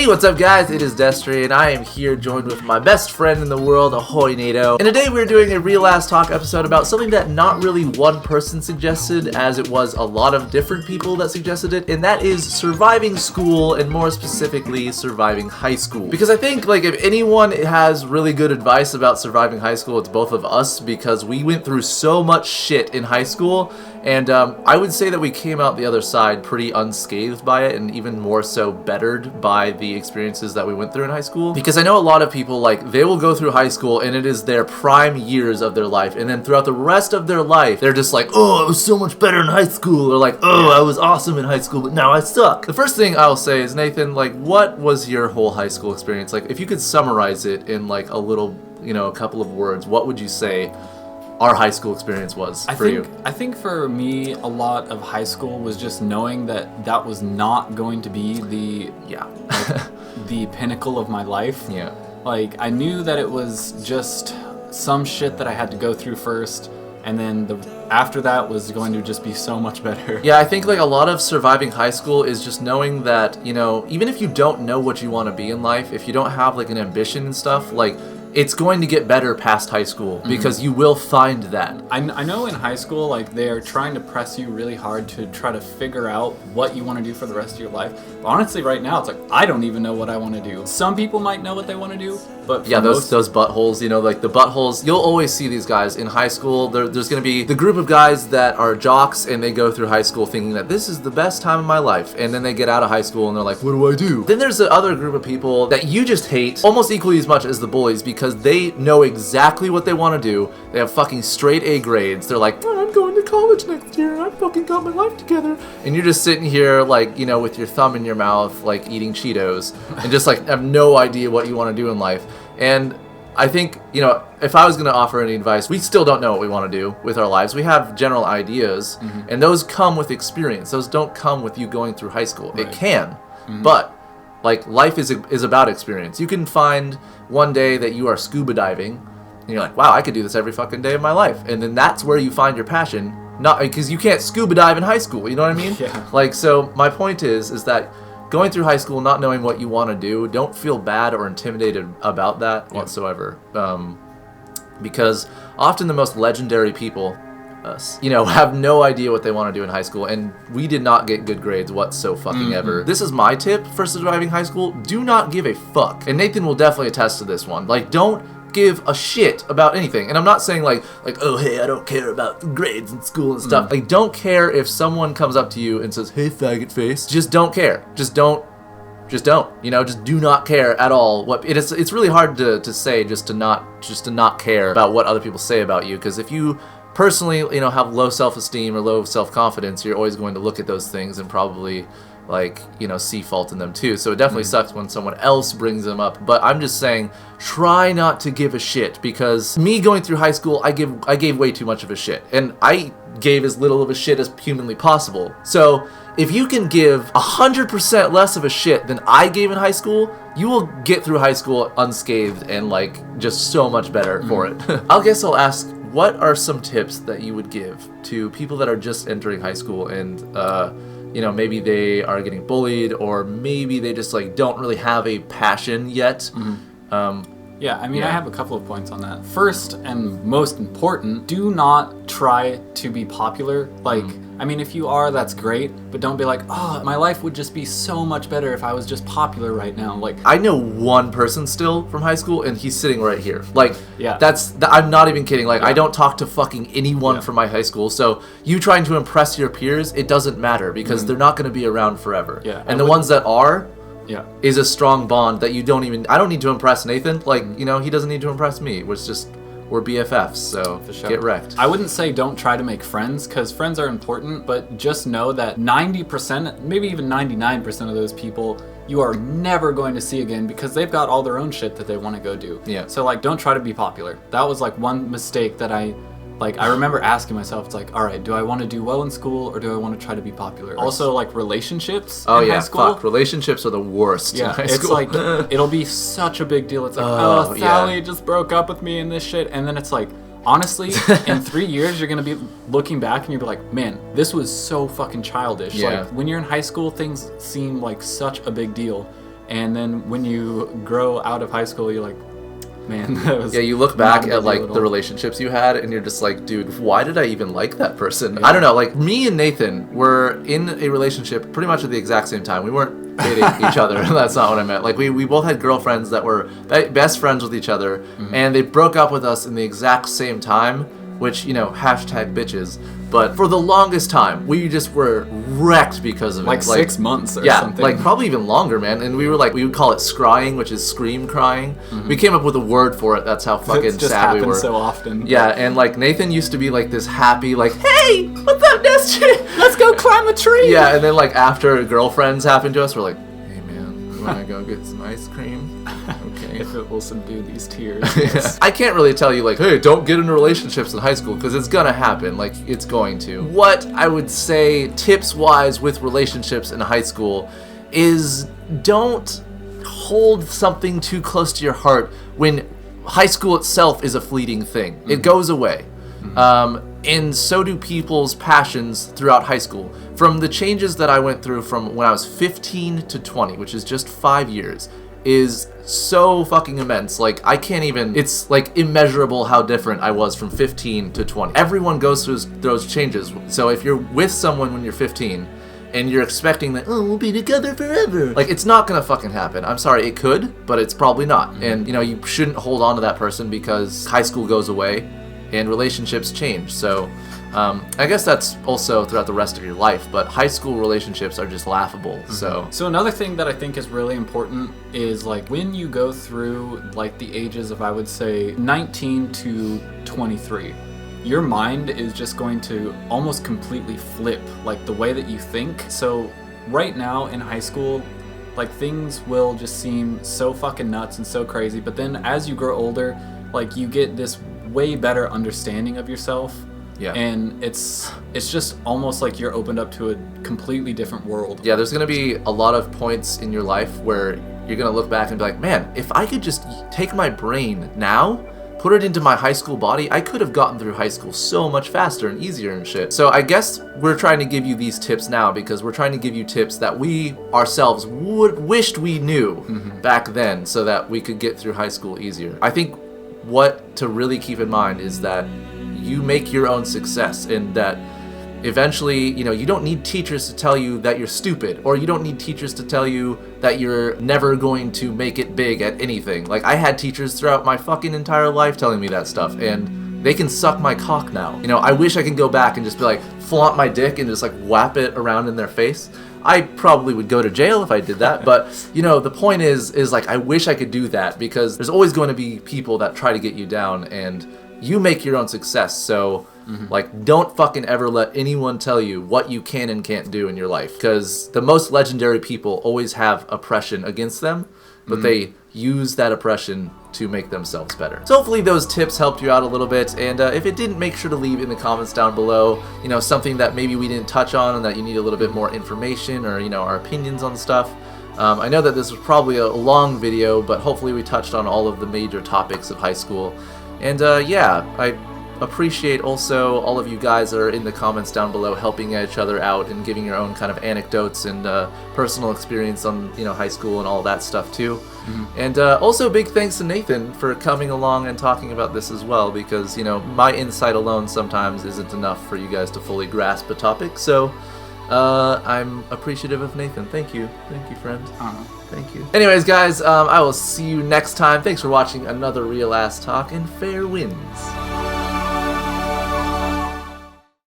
Hey, what's up guys? It is Destery, and I am here joined with my best friend in the world, Ahoynateo. And today we're doing a Real Ass Talk episode about something that not really one person suggested, as it was a lot of different people that suggested it, and that is surviving school, and more specifically, surviving high school. Because I think, like, if anyone has really good advice about surviving high school, it's both of us, because we went through so much shit in high school, and I would say that we came out the other side pretty unscathed by it, and even more so bettered by the experiences that we went through in high school. Because I know a lot of people, like, they will go through high school and it is their prime years of their life, and then throughout the rest of their life they're just like, oh, it was so much better in high school, or like, oh, I was awesome in high school but now I suck. The first thing I'll say is, Nathan, like, what was your whole high school experience? Like, if you could summarize it in like a little, you know, a couple of words, what would you say our high school experience was for you? I think for me, a lot of high school was just knowing that that was not going to be the the pinnacle of my life. Yeah. Like, I knew that it was just some shit that I had to go through first, and then after that was going to just be so much better. Yeah, I think like a lot of surviving high school is just knowing that, you know, even if you don't know what you want to be in life, if you don't have like an ambition and stuff, like, it's going to get better past high school because you will find that. I know in high school, like, they are trying to press you really hard to try to figure out what you want to do for the rest of your life. But honestly, right now, it's like, I don't even know what I want to do. Some people might know what they want to do, but yeah, those buttholes, you know, like the buttholes, you'll always see these guys in high school. There's going to be the group of guys that are jocks, and they go through high school thinking that this is the best time of my life, and then they get out of high school and they're like, what do I do? Then there's the other group of people that you just hate almost equally as much as the bullies, because they know exactly what they want to do. They have fucking straight A grades. They're like, oh, I'm going to college next year. I fucking got my life together. And you're just sitting here, like, you know, with your thumb in your mouth, like eating Cheetos, and just like have no idea what you want to do in life. And I think, you know, if I was going to offer any advice, we still don't know what we want to do with our lives. We have general ideas, and those come with experience. Those don't come with you going through high school. Right. It can, but like, life is about experience. You can find one day that you are scuba diving, and you're like, wow, I could do this every fucking day of my life. And then that's where you find your passion. Not because you can't scuba dive in high school, you know what I mean? Yeah. Like, so my point is that going through high school, not knowing what you want to do, don't feel bad or intimidated about that whatsoever. Because often the most legendary people, us, you know, have no idea what they want to do in high school, and we did not get good grades whatsoever. This is my tip for surviving high school: do not give a fuck. And Nathan will definitely attest to this one. Like, don't give a shit about anything. And I'm not saying like oh, hey, I don't care about grades in school and stuff. Like, don't care if someone comes up to you and says, hey, faggot face. Just don't care. Just don't, you know, just do not care at all. What it is, it's really hard to say just to not care about what other people say about you, because if you personally, you know, have low self-esteem or low self-confidence, you're always going to look at those things and probably, like, you know, see fault in them too. So it definitely sucks when someone else brings them up. But I'm just saying, try not to give a shit, because me going through high school, I gave way too much of a shit, and I gave as little of a shit as humanly possible. So if you can give 100% less of a shit than I gave in high school, you will get through high school unscathed and, like, just so much better for it. I guess I'll ask, what are some tips that you would give to people that are just entering high school and, you know, maybe they are getting bullied, or maybe they just, like, don't really have a passion yet? Yeah, I mean, I have a couple of points on that. First, and most important, do not try to be popular. Like, I mean, if you are, that's great, but don't be like, oh, my life would just be so much better if I was just popular right now. Like, I know one person still from high school, and he's sitting right here. Like, yeah, I'm not even kidding. Like, I don't talk to fucking anyone from my high school, so you trying to impress your peers, it doesn't matter, because they're not going to be around forever. Yeah, and the ones that are, is a strong bond that you don't even, I don't need to impress Nathan. Like, you know, he doesn't need to impress me. We're BFFs, so get wrecked. I wouldn't say don't try to make friends, because friends are important, but just know that 90%, maybe even 99% of those people you are never going to see again, because they've got all their own shit that they want to go do. Yeah. So, like, don't try to be popular. That was, like, one mistake that I remember asking myself, it's like, all right, do I want to do well in school, or do I want to try to be popular? Also, like, relationships in high school. Fuck. Relationships are the worst in high school. It's like, it'll be such a big deal. It's like, Sally just broke up with me and this shit. And then it's like, honestly, in 3 years, you're going to be looking back and you'll be like, man, this was so fucking childish. Yeah. Like, when you're in high school, things seem like such a big deal. And then when you grow out of high school, you're like, man, that was... Yeah, you look back at, like, the relationships you had, and you're just like, dude, why did I even like that person? Yeah. I don't know, like, me and Nathan were in a relationship pretty much at the exact same time. We weren't dating each other. That's not what I meant. Like, we both had girlfriends that were best friends with each other, and they broke up with us in the exact same time, which, you know, hashtag bitches. But for the longest time, we just were wrecked because of it. Like 6 months or something. Yeah, like probably even longer, man. And we would call it scrying, which is scream crying. We came up with a word for it. That's how fucking sad we were. So often. Yeah, and like Nathan used to be like this happy, like, hey, what's up, Destery? Let's go climb a tree. Yeah, and then like after girlfriends happened to us, we're like, hey man, you wanna go get some ice cream? Okay. If it will subdue these tears. Yeah. I can't really tell you like, hey, don't get into relationships in high school, because it's gonna happen. Like, it's going to. What I would say tips-wise with relationships in high school is don't hold something too close to your heart when high school itself is a fleeting thing. It goes away. And so do people's passions throughout high school. From the changes that I went through from when I was 15 to 20, which is just 5 years, is so fucking immense. Like, I can't even, it's like immeasurable how different I was from 15 to 20. Everyone goes through those changes. So if you're with someone when you're 15 and you're expecting that, oh, we'll be together forever, like, it's not gonna fucking happen. I'm sorry, it could, but it's probably not. And, you know, you shouldn't hold on to that person because high school goes away and relationships change. So I guess that's also throughout the rest of your life, but high school relationships are just laughable. So another thing that I think is really important is, like, when you go through, like, the ages of, I would say, 19 to 23, your mind is just going to almost completely flip, like, the way that you think. So right now in high school, like, things will just seem so fucking nuts and so crazy, but then as you grow older, like, you get this way better understanding of yourself. Yeah. And it's just almost like you're opened up to a completely different world. Yeah, there's going to be a lot of points in your life where you're going to look back and be like, man, if I could just take my brain now, put it into my high school body, I could have gotten through high school so much faster and easier and shit. So I guess we're trying to give you these tips now because we're trying to give you tips that we ourselves wished we knew back then so that we could get through high school easier. I think what to really keep in mind is that you make your own success, and that eventually, you know, you don't need teachers to tell you that you're stupid, or you don't need teachers to tell you that you're never going to make it big at anything. Like, I had teachers throughout my fucking entire life telling me that stuff, and they can suck my cock now. You know, I wish I could go back and just be like, flaunt my dick and just like whap it around in their face. I probably would go to jail if I did that, but, you know, the point is like, I wish I could do that, because there's always going to be people that try to get you down, and you make your own success. So, like, don't fucking ever let anyone tell you what you can and can't do in your life, because the most legendary people always have oppression against them, but they use that oppression to make themselves better. So hopefully those tips helped you out a little bit, and if it didn't, make sure to leave in the comments down below, you know, something that maybe we didn't touch on and that you need a little bit more information, or, you know, our opinions on stuff. I know that this was probably a long video, but hopefully we touched on all of the major topics of high school. And yeah, I appreciate also all of you guys that are in the comments down below helping each other out and giving your own kind of anecdotes and personal experience on, you know, high school and all that stuff too. And also big thanks to Nathan for coming along and talking about this as well, because, you know, my insight alone sometimes isn't enough for you guys to fully grasp a topic. So I'm appreciative of Nathan. Thank you. Thank you, friend. Thank you. Anyways, guys, I will see you next time. Thanks for watching another Real Ass Talk, and fair winds.